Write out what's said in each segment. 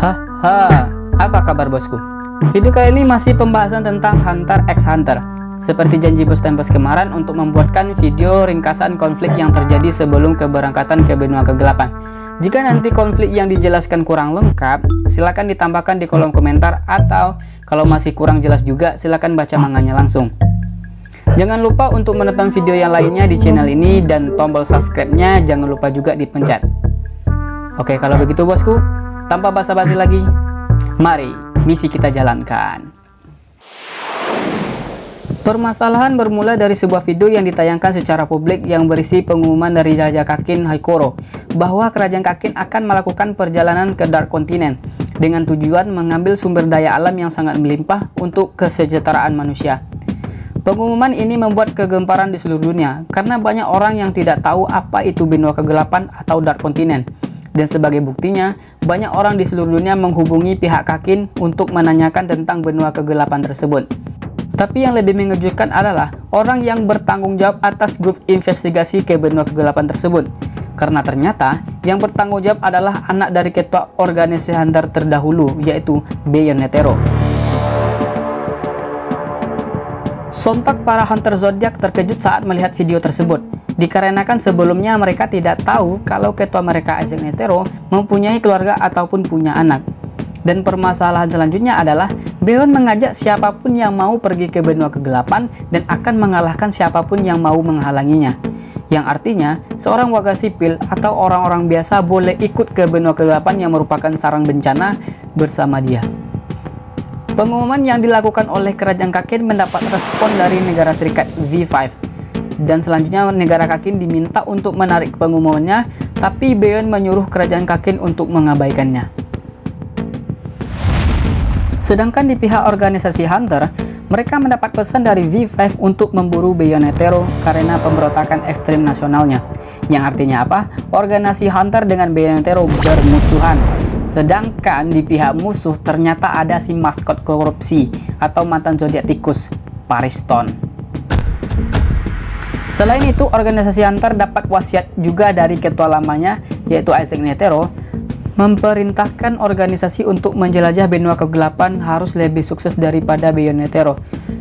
Haha, apa kabar bosku? Video kali ini masih pembahasan tentang Hunter x Hunter. Seperti janji bos Tempest kemarin untuk membuatkan video ringkasan konflik yang terjadi sebelum keberangkatan ke benua kegelapan. Jika nanti konflik yang dijelaskan kurang lengkap, silakan ditambahkan di kolom komentar, atau kalau masih kurang jelas juga silakan baca manganya langsung. Jangan lupa untuk menonton video yang lainnya di channel ini, dan tombol subscribe-nya jangan lupa juga dipencet. Oke, kalau begitu bosku, tanpa basa-basi lagi, mari misi kita jalankan. Permasalahan bermula dari sebuah video yang ditayangkan secara publik yang berisi pengumuman dari Raja Kakin Haikoro bahwa Kerajaan Kakin akan melakukan perjalanan ke Dark Continent dengan tujuan mengambil sumber daya alam yang sangat melimpah untuk kesejahteraan manusia. Pengumuman ini membuat kegemparan di seluruh dunia karena banyak orang yang tidak tahu apa itu benua kegelapan atau Dark Continent. Dan sebagai buktinya, banyak orang di seluruh dunia menghubungi pihak Kakin untuk menanyakan tentang benua kegelapan tersebut. Tapi yang lebih mengejutkan adalah orang yang bertanggung jawab atas grup investigasi ke benua kegelapan tersebut. Karena ternyata yang bertanggung jawab adalah anak dari ketua organisasi Hunter terdahulu, yaitu Beyond Netero. Sontak para Hunter Zodiac terkejut saat melihat video tersebut, dikarenakan sebelumnya mereka tidak tahu kalau ketua mereka Isaac Netero mempunyai keluarga ataupun punya anak. Dan permasalahan selanjutnya adalah Beyond mengajak siapapun yang mau pergi ke benua kegelapan dan akan mengalahkan siapapun yang mau menghalanginya. Yang artinya seorang warga sipil atau orang-orang biasa boleh ikut ke benua kegelapan yang merupakan sarang bencana bersama dia. Pengumuman yang dilakukan oleh Kerajaan Kakin mendapat respon dari negara serikat V5. Dan selanjutnya negara Kakin diminta untuk menarik pengumumannya, tapi Beyond menyuruh Kerajaan Kakin untuk mengabaikannya. Sedangkan di pihak organisasi Hunter, mereka mendapat pesan dari V5 untuk memburu Beyond Netero karena pemberontakan ekstrim nasionalnya. Yang artinya apa? Organisasi Hunter dengan Beyond Netero bermusuhan. Sedangkan di pihak musuh ternyata ada si maskot korupsi atau mantan zodiak tikus, Pariston. Selain itu, organisasi Hunter dapat wasiat juga dari ketua lamanya, yaitu Isaac Netero, memerintahkan organisasi untuk menjelajah benua kegelapan harus lebih sukses daripada Beyond Netero.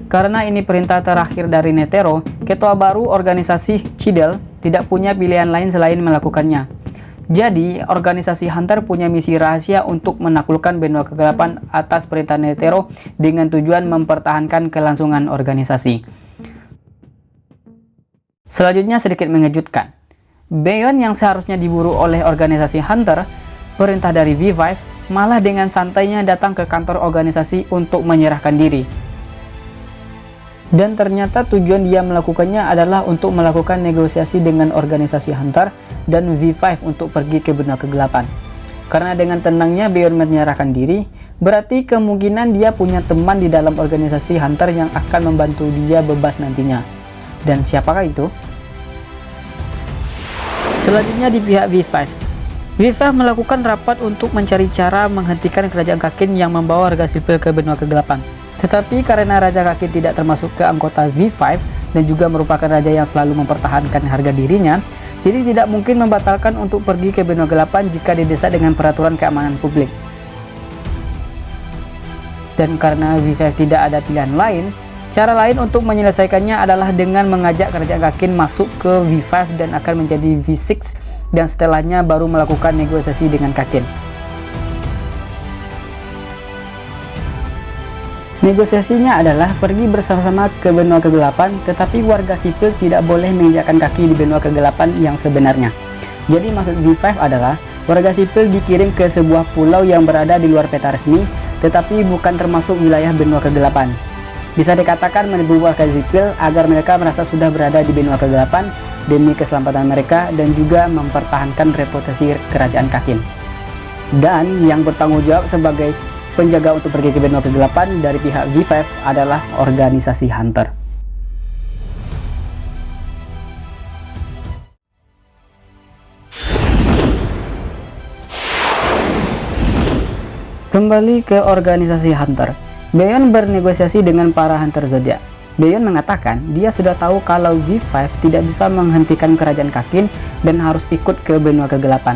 Karena ini perintah terakhir dari Netero, ketua baru organisasi Cidel tidak punya pilihan lain selain melakukannya. Jadi, organisasi Hunter punya misi rahasia untuk menaklukkan benua kegelapan atas perintah Netero dengan tujuan mempertahankan kelangsungan organisasi. Selanjutnya sedikit mengejutkan. Beyond yang seharusnya diburu oleh organisasi Hunter, perintah dari V5, malah dengan santainya datang ke kantor organisasi untuk menyerahkan diri. Dan ternyata tujuan dia melakukannya adalah untuk melakukan negosiasi dengan organisasi Hunter dan V5 untuk pergi ke benua kegelapan. Karena dengan tenangnya Beyond menyerahkan diri, berarti kemungkinan dia punya teman di dalam organisasi Hunter yang akan membantu dia bebas nantinya. Dan siapakah itu? Selanjutnya di pihak V5. V5 melakukan rapat untuk mencari cara menghentikan Kerajaan Kakin yang membawa warga sipil ke benua kegelapan. Tetapi karena Raja Kakin tidak termasuk ke anggota V5 dan juga merupakan raja yang selalu mempertahankan harga dirinya, jadi tidak mungkin membatalkan untuk pergi ke benua kegelapan jika didesak dengan peraturan keamanan publik. Dan karena V5 tidak ada pilihan lain, cara lain untuk menyelesaikannya adalah dengan mengajak Kerajaan Kakin masuk ke V5 dan akan menjadi V6, dan setelahnya baru melakukan negosiasi dengan Kakin. Negosiasinya adalah pergi bersama-sama ke benua kegelapan, tetapi warga sipil tidak boleh menginjakkan kaki di benua kegelapan yang sebenarnya. Jadi maksud V5 adalah warga sipil dikirim ke sebuah pulau yang berada di luar peta resmi, tetapi bukan termasuk wilayah benua kegelapan. Bisa dikatakan menipu warga sipil agar mereka merasa sudah berada di benua kegelapan demi keselamatan mereka dan juga mempertahankan reputasi Kerajaan Kakin. Dan yang bertanggung jawab sebagai penjaga untuk pergi ke benua kegelapan dari pihak V5 adalah organisasi Hunter. Kembali ke organisasi Hunter, Beyond bernegosiasi dengan para Hunter Zodiac. Beyond mengatakan dia sudah tahu kalau V5 tidak bisa menghentikan Kerajaan Kakin dan harus ikut ke benua kegelapan.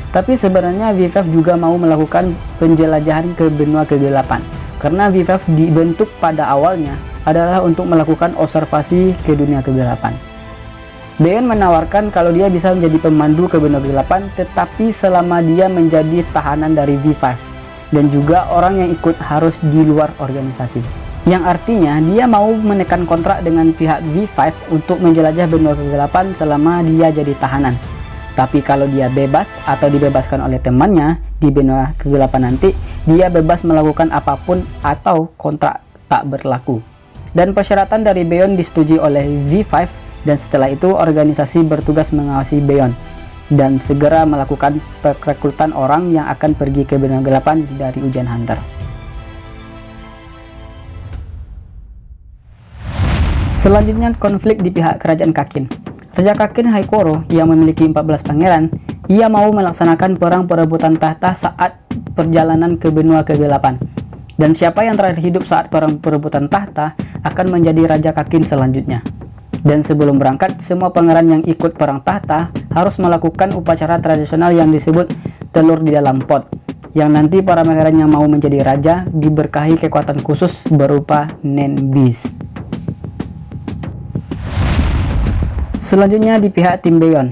Tapi sebenarnya V5 juga mau melakukan penjelajahan ke benua kegelapan, karena V5 dibentuk pada awalnya adalah untuk melakukan observasi ke dunia kegelapan. Beyon menawarkan kalau dia bisa menjadi pemandu ke benua kegelapan, tetapi selama dia menjadi tahanan dari V5, dan juga orang yang ikut harus di luar organisasi. Yang artinya dia mau menekan kontrak dengan pihak V5 untuk menjelajah benua kegelapan selama dia jadi tahanan. Tapi kalau dia bebas atau dibebaskan oleh temannya di benua kegelapan nanti, dia bebas melakukan apapun atau kontrak tak berlaku. Dan persyaratan dari Beyon disetujui oleh V5, dan setelah itu organisasi bertugas mengawasi Beyon dan segera melakukan perekrutan orang yang akan pergi ke benua kegelapan dari ujian Hunter. Selanjutnya, konflik di pihak kerajaan Kakin. Raja Kakin Haikoro yang memiliki 14 pangeran, ia mau melaksanakan perang perebutan tahta saat perjalanan ke benua kegelapan. Dan siapa yang terakhir hidup saat perang perebutan tahta akan menjadi Raja Kakin selanjutnya. Dan sebelum berangkat, semua pangeran yang ikut perang tahta harus melakukan upacara tradisional yang disebut telur di dalam pot, yang nanti para pangeran yang mau menjadi raja diberkahi kekuatan khusus berupa Nenbis. Selanjutnya di pihak tim Beyon,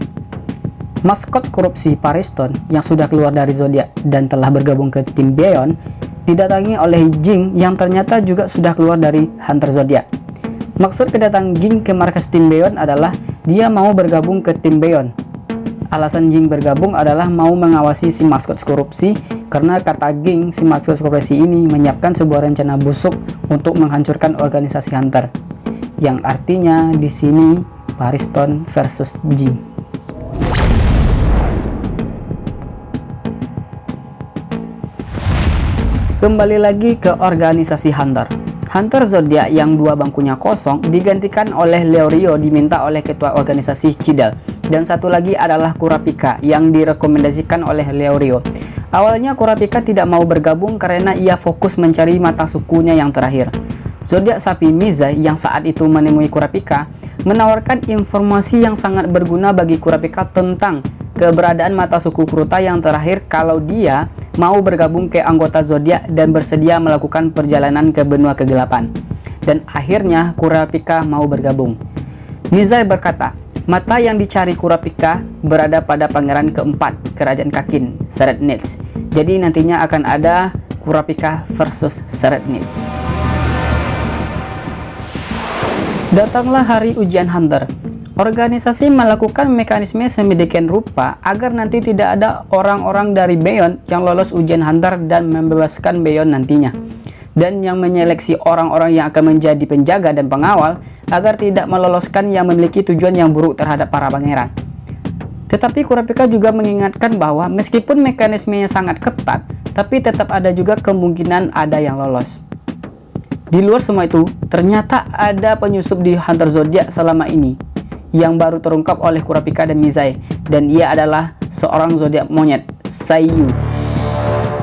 maskot korupsi Pariston yang sudah keluar dari Zodiac dan telah bergabung ke tim Beyon didatangi oleh Jing yang ternyata juga sudah keluar dari Hunter Zodiac. Maksud kedatangan Jing ke markas tim Beyon adalah dia mau bergabung ke tim Beyon. Alasan Jing bergabung adalah mau mengawasi si maskot korupsi, karena kata Jing si maskot korupsi ini menyiapkan sebuah rencana busuk untuk menghancurkan organisasi Hunter, yang artinya di sini Pariston versus Jing. Kembali lagi ke organisasi Hunter. Hunter Zodiac yang dua bangkunya kosong digantikan oleh Leorio, diminta oleh ketua organisasi Cidel, dan satu lagi adalah Kurapika yang direkomendasikan oleh Leorio. Awalnya Kurapika tidak mau bergabung karena ia fokus mencari mata sukunya yang terakhir. Zodiac Sapi Mizai yang saat itu menemui Kurapika menawarkan informasi yang sangat berguna bagi Kurapika tentang keberadaan mata suku Kruta yang terakhir kalau dia mau bergabung ke anggota Zodiac dan bersedia melakukan perjalanan ke benua kegelapan. Dan akhirnya Kurapika mau bergabung. Mizai berkata, mata yang dicari Kurapika berada pada pangeran keempat kerajaan Kakin, Serednitz. Jadi nantinya akan ada Kurapika versus Serednitz. Datanglah hari ujian Hunter. Organisasi melakukan mekanisme sedemikian rupa agar nanti tidak ada orang-orang dari Beyon yang lolos ujian Hunter dan membebaskan Beyon nantinya, dan yang menyeleksi orang-orang yang akan menjadi penjaga dan pengawal agar tidak meloloskan yang memiliki tujuan yang buruk terhadap para pangeran. Tetapi Kurapika juga mengingatkan bahwa meskipun mekanismenya sangat ketat, tapi tetap ada juga kemungkinan ada yang lolos. Di luar semua itu, ternyata ada penyusup di Hunter Zodiac selama ini yang baru terungkap oleh Kurapika dan Mizai, dan ia adalah seorang zodiak monyet, Saiyu.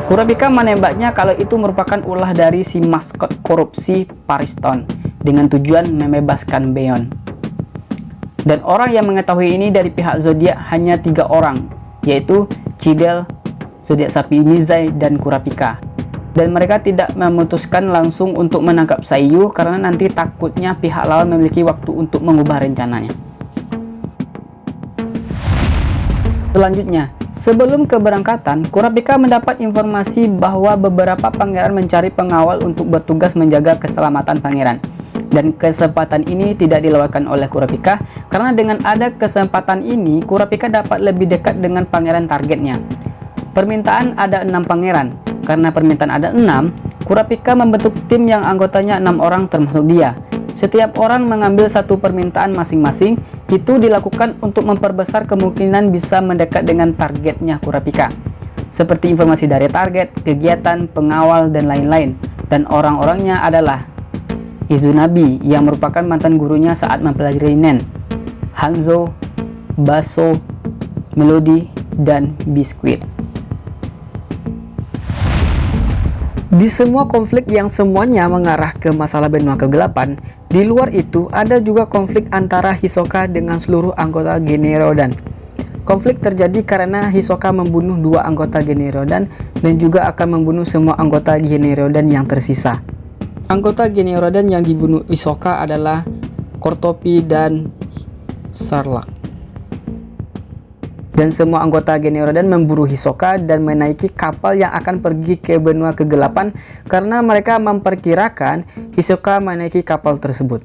Kurapika menembaknya kalau itu merupakan ulah dari si maskot korupsi Pariston dengan tujuan membebaskan Beyon. Dan orang yang mengetahui ini dari pihak Zodiac hanya 3 orang, yaitu Cidel, Zodiak Sapi Mizai, dan Kurapika. Dan mereka tidak memutuskan langsung untuk menangkap Saiyu karena nanti takutnya pihak lawan memiliki waktu untuk mengubah rencananya. Selanjutnya, sebelum keberangkatan, Kurapika mendapat informasi bahwa beberapa pangeran mencari pengawal untuk bertugas menjaga keselamatan pangeran. Dan kesempatan ini tidak dilewatkan oleh Kurapika karena dengan ada kesempatan ini, Kurapika dapat lebih dekat dengan pangeran targetnya. Permintaan ada 6 pangeran. Karena permintaan ada 6, Kurapika membentuk tim yang anggotanya 6 orang termasuk dia. Setiap orang mengambil satu permintaan masing-masing. Itu dilakukan untuk memperbesar kemungkinan bisa mendekat dengan targetnya Kurapika, seperti informasi dari target, kegiatan, pengawal, dan lain-lain. Dan orang-orangnya adalah Izunabi yang merupakan mantan gurunya saat mempelajari Nen, Hanzo, Baso, Melody, dan Biskuit. Di semua konflik yang semuanya mengarah ke masalah benua kegelapan, di luar itu ada juga konflik antara Hisoka dengan seluruh anggota Generodan. Konflik terjadi karena Hisoka membunuh dua anggota Genrodan dan juga akan membunuh semua anggota Genrodan yang tersisa. Anggota Genrodan yang dibunuh Hisoka adalah Kortopi dan Sarlacc. Dan semua anggota Genrodan memburu Hisoka dan menaiki kapal yang akan pergi ke benua kegelapan karena mereka memperkirakan Hisoka menaiki kapal tersebut.